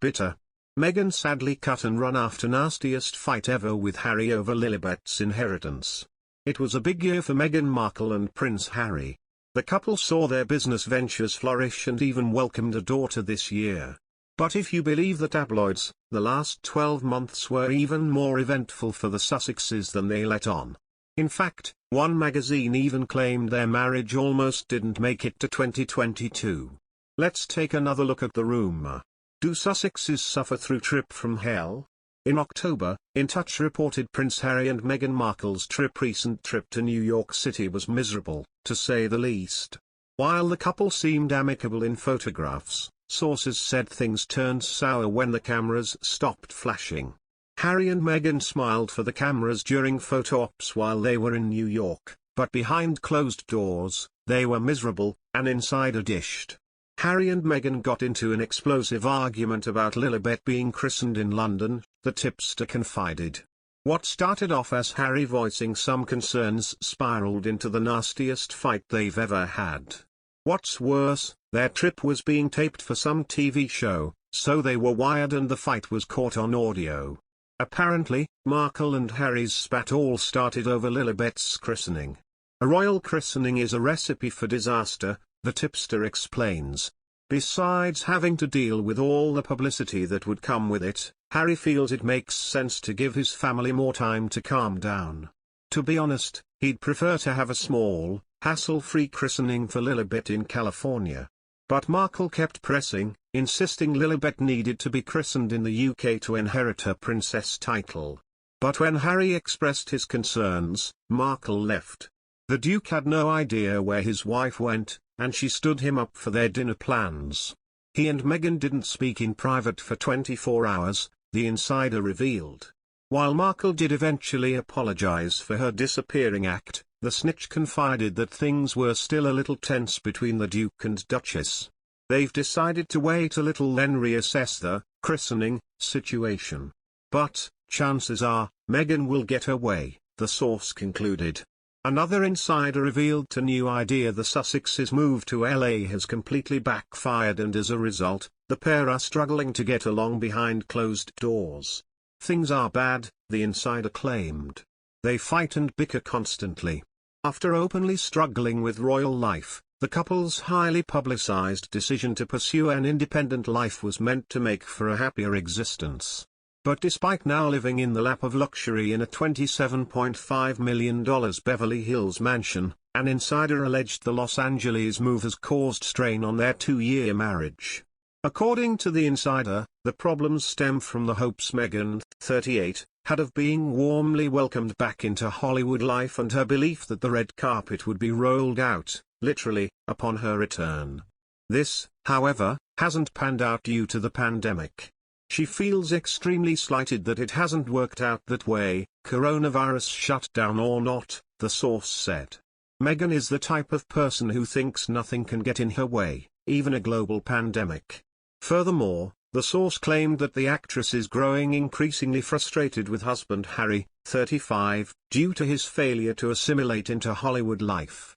bitter. Meghan sadly cut and run after nastiest fight ever with Harry over Lilibet's inheritance. It was a big year for Meghan Markle and Prince Harry. The couple saw their business ventures flourish and even welcomed a daughter this year. But if you believe the tabloids, the last 12 months were even more eventful for the Sussexes than they let on. In fact, one magazine even claimed their marriage almost didn't make it to 2022. Let's take another look at the rumour. Do Sussexes suffer through trip from hell? In October, In Touch reported Prince Harry and Meghan Markle's recent trip to New York City was miserable, to say the least. While the couple seemed amicable in photographs, sources said things turned sour when the cameras stopped flashing. Harry and Meghan smiled for the cameras during photo ops while they were in New York, but behind closed doors, they were miserable, an insider dished. Harry and Meghan got into an explosive argument about Lilibet being christened in London, the tipster confided. What started off as Harry voicing some concerns spiraled into the nastiest fight they've ever had. What's worse, their trip was being taped for some TV show, so they were wired and the fight was caught on audio. Apparently, Markle and Harry's spat all started over Lilibet's christening. A royal christening is a recipe for disaster, the tipster explains. Besides having to deal with all the publicity that would come with it, Harry feels it makes sense to give his family more time to calm down. To be honest, he'd prefer to have a small, hassle-free christening for Lilibet in California. But Markle kept pressing, insisting Lilibet needed to be christened in the UK to inherit her princess title. But when Harry expressed his concerns, Markle left. The Duke had no idea where his wife went, and she stood him up for their dinner plans. He and Meghan didn't speak in private for 24 hours, the insider revealed. While Markle did eventually apologize for her disappearing act, the snitch confided that things were still a little tense between the Duke and Duchess. They've decided to wait a little then reassess the christening situation. But, chances are, Meghan will get her way, the source concluded. Another insider revealed to New Idea the Sussexes' move to LA has completely backfired and as a result, the pair are struggling to get along behind closed doors. Things are bad, the insider claimed. They fight and bicker constantly. After openly struggling with royal life, the couple's highly publicized decision to pursue an independent life was meant to make for a happier existence. But despite now living in the lap of luxury in a $27.5 million Beverly Hills mansion, an insider alleged the Los Angeles move has caused strain on their 2-year marriage. According to the insider, the problems stem from the hopes Meghan, 38, had of being warmly welcomed back into Hollywood life and her belief that the red carpet would be rolled out, literally, upon her return. This, however, hasn't panned out due to the pandemic. She feels extremely slighted that it hasn't worked out that way, coronavirus shutdown or not, the source said. Meghan is the type of person who thinks nothing can get in her way, even a global pandemic. Furthermore, the source claimed that the actress is growing increasingly frustrated with husband Harry, 35, due to his failure to assimilate into Hollywood life.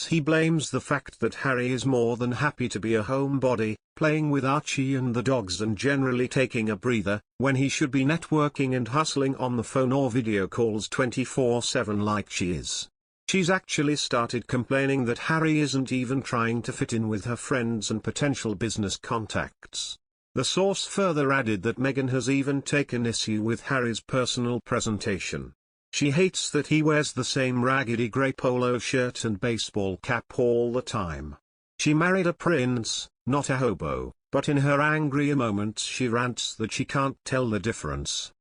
He blames the fact that Harry is more than happy to be a homebody, playing with Archie and the dogs and generally taking a breather, when he should be networking and hustling on the phone or video calls 24/7 like she is. She's actually started complaining that Harry isn't even trying to fit in with her friends and potential business contacts. The source further added that Meghan has even taken issue with Harry's personal presentation. She hates that he wears the same raggedy grey polo shirt and baseball cap all the time. She married a prince, not a hobo, but in her angrier moments she rants that she can't tell the difference.